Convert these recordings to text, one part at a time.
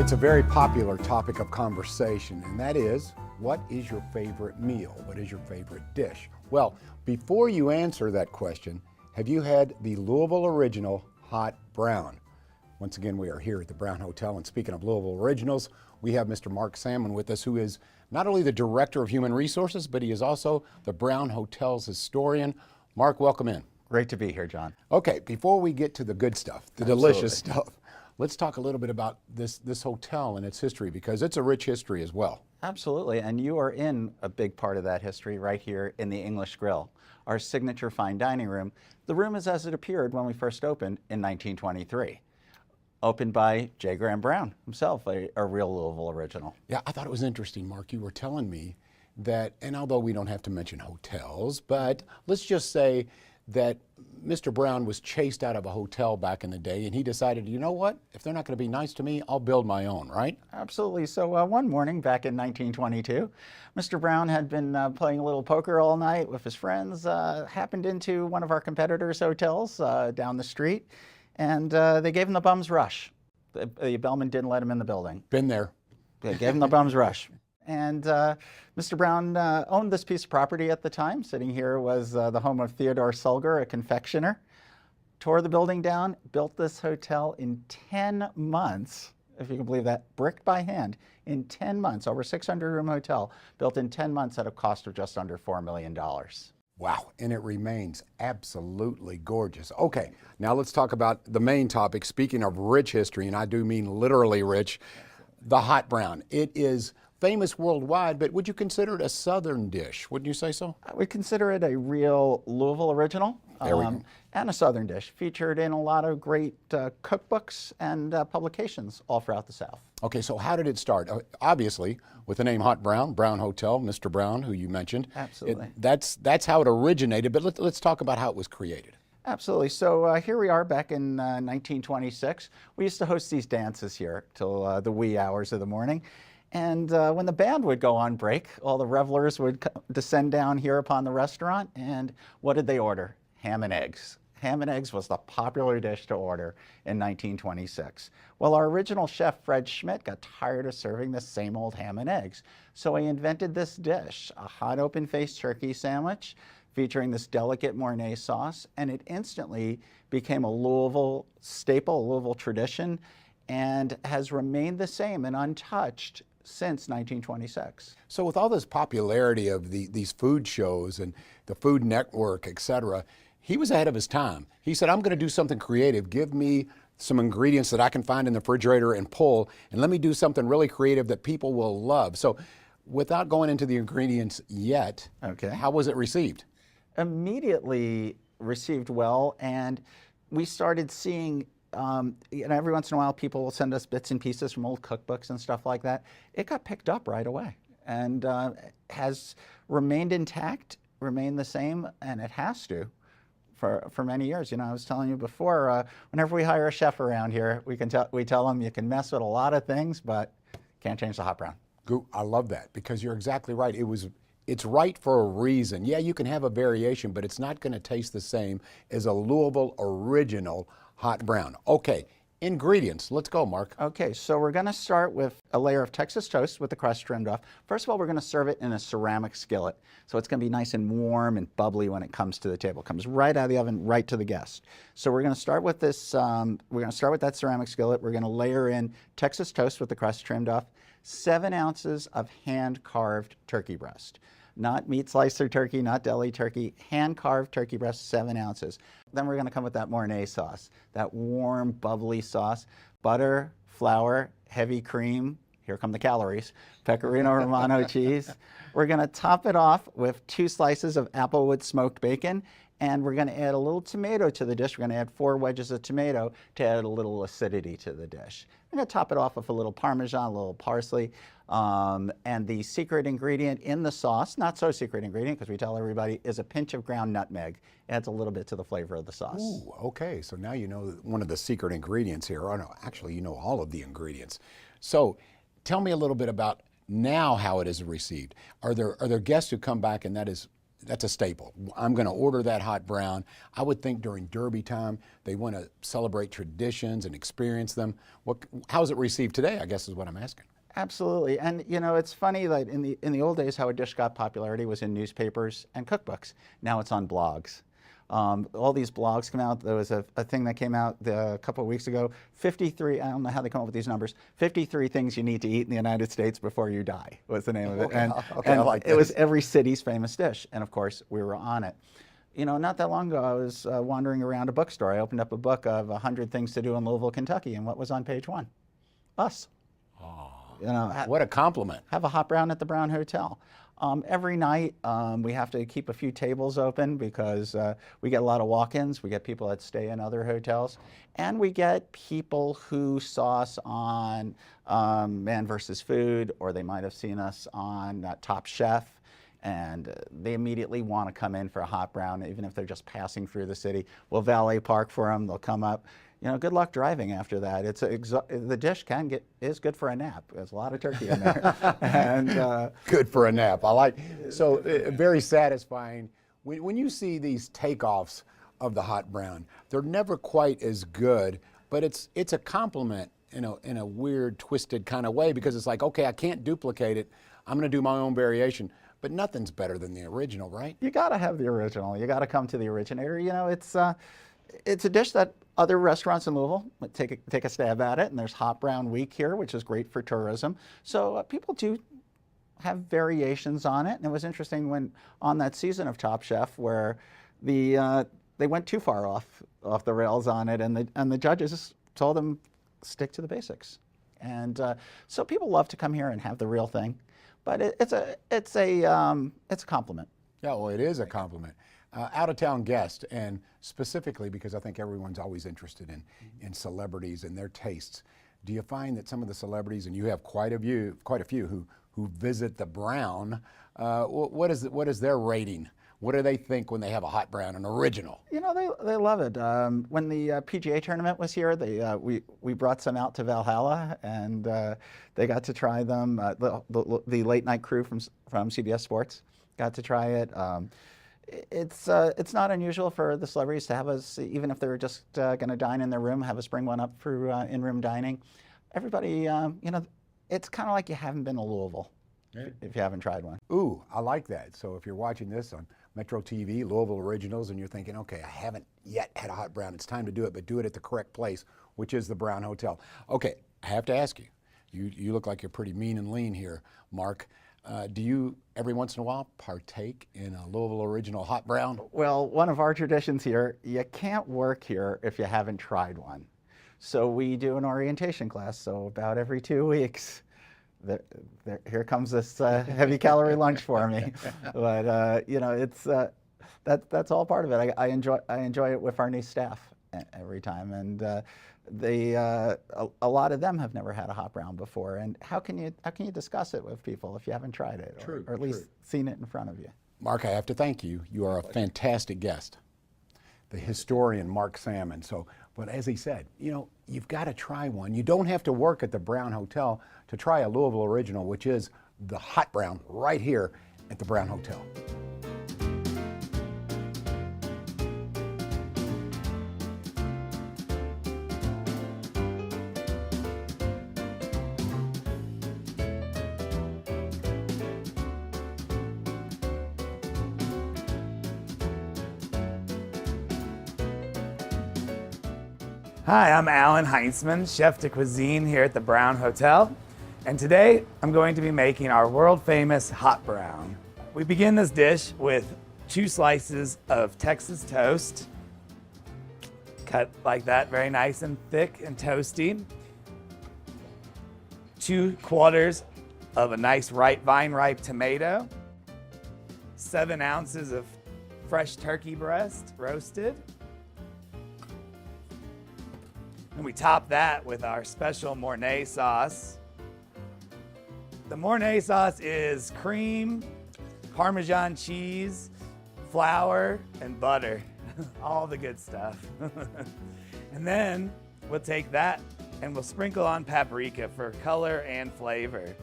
It's a very popular topic of conversation, and that is, what is your favorite meal? What is your favorite dish? Well, before you answer that question, have you had the Louisville Original Hot Brown? Once again, we are here at the Brown Hotel, and speaking of Louisville Originals, we have Mr. Mark Salmon with us, who is not only the Director of Human Resources, but he is also the Brown Hotel's historian. Mark, welcome in. Great to be here, John. Okay, before we get to the good stuff, the delicious stuff, let's talk a little bit about this hotel and its history, because it's a rich history as well. Absolutely, and you are in a big part of that history right here in the English Grill, our signature fine dining room. The room is as it appeared when we first opened in 1923. Opened by J. Graham Brown himself, a real Louisville original. Yeah, I thought it was interesting, Mark. You were telling me that, and although we don't have to mention hotels, but let's just say that Mr. Brown was chased out of a hotel back in the day, and he decided, you know what, if they're not going to be nice to me, I'll build my own, right? Absolutely. So one morning back in 1922, Mr. Brown had been playing a little poker all night with his friends, happened into one of our competitors' hotels down the street, and they gave him the bum's rush. The bellman didn't let him in the building. Been there. They gave him the bum's rush. And Mr. Brown owned this piece of property at the time. Sitting here was the home of Theodore Sulger, a confectioner. Tore the building down, built this hotel in 10 months, if you can believe that, brick by hand, in 10 months, over 600-room hotel, built in 10 months at a cost of just under $4 million. Wow, and it remains absolutely gorgeous. Okay, now let's talk about the main topic. Speaking of rich history, and I do mean literally rich, the hot brown. It is famous worldwide, but would you consider it a Southern dish? Wouldn't you say so? I would consider it a real Louisville original. There we go. And a Southern dish, featured in a lot of great cookbooks and publications all throughout the South. Okay, so how did it start? Obviously, with the name Hot Brown, Brown Hotel, Mr. Brown, who you mentioned. Absolutely. That's how it originated, but let's talk about how it was created. Absolutely. So here we are back in 1926. We used to host these dances here till the wee hours of the morning. And when the band would go on break, all the revelers would descend down here upon the restaurant, and what did they order? Ham and eggs. Ham and eggs was the popular dish to order in 1926. Well, our original chef, Fred Schmidt, got tired of serving the same old ham and eggs. So he invented this dish, a hot open-faced turkey sandwich featuring this delicate Mornay sauce, and it instantly became a Louisville staple, a Louisville tradition, and has remained the same and untouched since 1926. So with all this popularity of these food shows and the Food Network, etc., he was ahead of his time. He said, I'm going to do something creative. Give me some ingredients that I can find in the refrigerator and pull, and let me do something really creative that people will love. So without going into the ingredients yet, okay, how was it received? Immediately received well, and we started seeing every once in a while people will send us bits and pieces from old cookbooks and stuff like that. It got picked up right away and has remained intact, remained the same, and it has to for many years. You know, I was telling you before, whenever we hire a chef around here, we tell them you can mess with a lot of things, but can't change the hot brown. I love that, because you're exactly right. It's right for a reason. Yeah, you can have a variation, but it's not going to taste the same as a Louisville original hot brown. Okay, ingredients. Let's go, Mark. Okay, so we're going to start with a layer of Texas toast with the crust trimmed off. First of all, we're going to serve it in a ceramic skillet. So it's going to be nice and warm and bubbly when it comes to the table. It comes right out of the oven, right to the guest. So we're going to start with this, we're going to start with that ceramic skillet. We're going to layer in Texas toast with the crust trimmed off, 7 ounces of hand-carved turkey breast. Not meat slicer turkey, not deli turkey, hand-carved turkey breast, 7 ounces. Then we're going to come with that Mornay sauce, that warm, bubbly sauce. Butter, flour, heavy cream, here come the calories, Pecorino Romano cheese. We're going to top it off with 2 slices of Applewood smoked bacon, and we're going to add a little tomato to the dish. We're going to add 4 wedges of tomato to add a little acidity to the dish. I'm going to top it off with a little Parmesan, a little parsley, and the secret ingredient in the sauce, not so secret ingredient because we tell everybody, is a pinch of ground nutmeg. It adds a little bit to the flavor of the sauce. Ooh, okay, so now you know one of the secret ingredients here. Oh no, actually you know all of the ingredients. So tell me a little bit about now how it is received. Are there guests who come back and that is that's a staple. I'm going to order that hot brown. I would think during Derby time, they want to celebrate traditions and experience them. How is it received today, I guess is what I'm asking. Absolutely, and it's funny that in the old days, how a dish got popularity was in newspapers and cookbooks. Now it's on blogs. All these blogs come out. There was a thing that came out a couple of weeks ago. 53. I don't know how they come up with these numbers. 53 things you need to eat in the United States before you die was the name of it. Okay, And, okay, I like it was this. every city's famous dish, and of course we were on it. Not that long ago, I was wandering around a bookstore. I opened up a book of 100 things to do in Louisville, Kentucky, and what was on page 1? Us. What a compliment. Have a hot brown at the Brown Hotel. Every night we have to keep a few tables open because we get a lot of walk-ins. We get people that stay in other hotels. And we get people who saw us on Man vs. Food, or they might have seen us on Top Chef. And they immediately want to come in for a hot brown, even if they're just passing through the city. We'll valet park for them. They'll come up. Good luck driving after that. The dish is good for a nap. There's a lot of turkey in there, and Good for a nap. I like. So very satisfying. When you see these takeoffs of the hot brown, they're never quite as good, but it's a compliment in a weird, twisted kind of way, because it's like, okay, I can't duplicate it. I'm going to do my own variation. But nothing's better than the original, right? you got to have the original. You got to come to the originator. It's a dish that other restaurants in Louisville take a stab at it, and there's Hot Brown Week here, which is great for tourism. So people do have variations on it, and it was interesting when on that season of Top Chef where they went too far off the rails on it, and the judges told them stick to the basics. And so people love to come here and have the real thing, but it's a compliment. Yeah, well, it is a compliment. Out-of-town guest, and specifically because I think everyone's always interested in celebrities and their tastes. Do you find that some of the celebrities, and you have quite a few who visit the Brown, what is their rating? What do they think when they have a hot brown, an original? They love it. When the PGA tournament was here, we brought some out to Valhalla, and they got to try them. The late night crew from CBS Sports got to try it. It's not unusual for the celebrities to have us, even if they're just going to dine in their room, have us bring one up through in-room dining. Everybody, it's kind of like you haven't been to Louisville if you haven't tried one. Ooh, I like that. So if you're watching this on Metro TV, Louisville Originals, and you're thinking, okay, I haven't yet had a hot brown, it's time to do it, but do it at the correct place, which is the Brown Hotel. Okay, I have to ask you, you look like you're pretty mean and lean here, Mark. Do you, every once in a while, partake in a Louisville Original hot brown? Well, one of our traditions here, you can't work here if you haven't tried one. So we do an orientation class, so about every 2 weeks, here comes this heavy calorie lunch for me. But that's all part of it. I enjoy it with our new staff every time, and a lot of them have never had a hot brown before. And how can you discuss it with people if you haven't tried it, or at least seen it in front of you? Mark, I have to thank you. You are a fantastic guest, the historian Mark Salmon. So, but as he said, you've got to try one. You don't have to work at the Brown Hotel to try a Louisville Original, which is the hot brown right here at the Brown Hotel. Hi, I'm Alan Heinzman, chef de cuisine here at the Brown Hotel, and today I'm going to be making our world-famous hot brown. We begin this dish with 2 slices of Texas toast, cut like that, very nice and thick and toasty. 2 quarters of a nice vine-ripe tomato, 7 ounces of fresh turkey breast roasted. And we top that with our special Mornay sauce. The Mornay sauce is cream, Parmesan cheese, flour, and butter. All the good stuff. And then we'll take that and we'll sprinkle on paprika for color and flavor.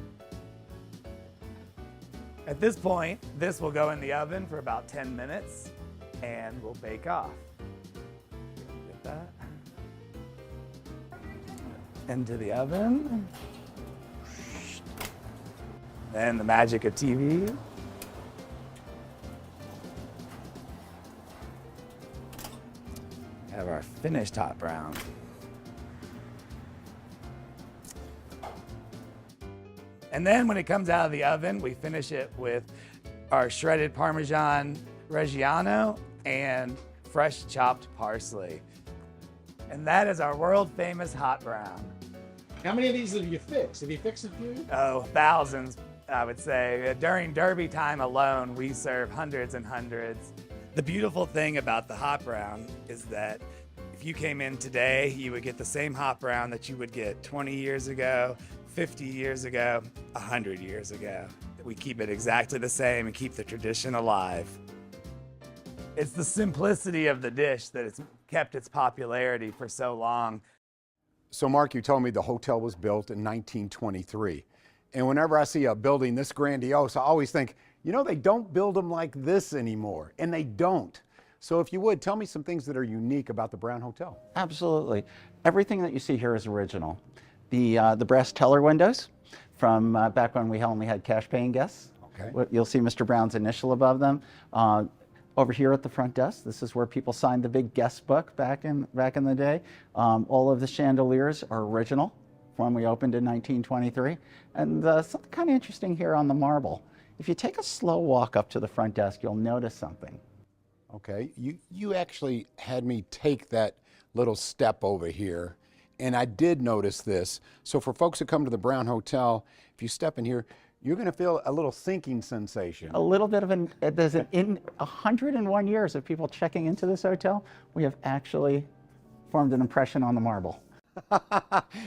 At this point, this will go in the oven for about 10 minutes and we'll bake off. Get that into the oven. Then the magic of TV. Have our finished hot brown. And then when it comes out of the oven, we finish it with our shredded Parmesan Reggiano and fresh chopped parsley. And that is our world famous hot brown. How many of these have you fixed? Have you fixed a few? Oh, thousands, I would say. During Derby time alone, we serve hundreds and hundreds. The beautiful thing about the hot brown is that if you came in today, you would get the same hot brown that you would get 20 years ago, 50 years ago, 100 years ago. We keep it exactly the same and keep the tradition alive. It's the simplicity of the dish that has kept its popularity for so long. So Mark, you told me the hotel was built in 1923. And whenever I see a building this grandiose, I always think, you know, they don't build them like this anymore. And they don't. So if you would, tell me some things that are unique about the Brown Hotel. Absolutely. Everything that you see here is original. The brass teller windows from back when we only had cash paying guests. Okay. You'll see Mr. Brown's initial above them. Over here at the front desk, this is where people signed the big guest book back in the day. All of the chandeliers are original from when we opened in 1923. And something kind of interesting here on the marble. If you take a slow walk up to the front desk, you'll notice something. Okay, you actually had me take that little step over here, and I did notice this. So for folks that come to the Brown Hotel, if you step in here, you're going to feel a little sinking sensation. A little bit of in 101 years of people checking into this hotel, we have actually formed an impression on the marble.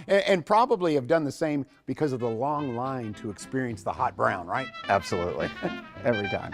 and probably have done the same because of the long line to experience the hot brown, right? Absolutely, every time.